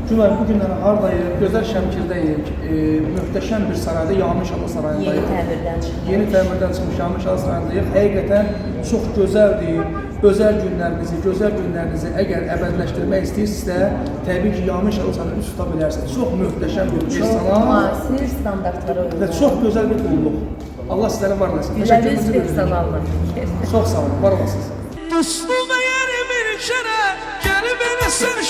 Cümle bugünləri hardayıq, gözəl Şəmkirdəyik, möhtəşəm bir sarayda, Yağmışalı sarayındayıq. Yeni təmirdən çıxmış Yağmışalı sarayındayıq. Həqiqətən çox gözəldir. Özəl günlərinizi əgər əbədiləşdirmək istəyirsinizsə, təbii ki, Yağmışalı sarayını üst tuta bilərsiniz. Çox möhtəşəm bir personal. Çox müasir standartlara uyğun. Və çox gözəl bir qulluq. Allah sizlərə var olasın. Güləviz personallar. Çox sağ olun, var olasınız. Dostluğuna yer bir kere, gel beni sen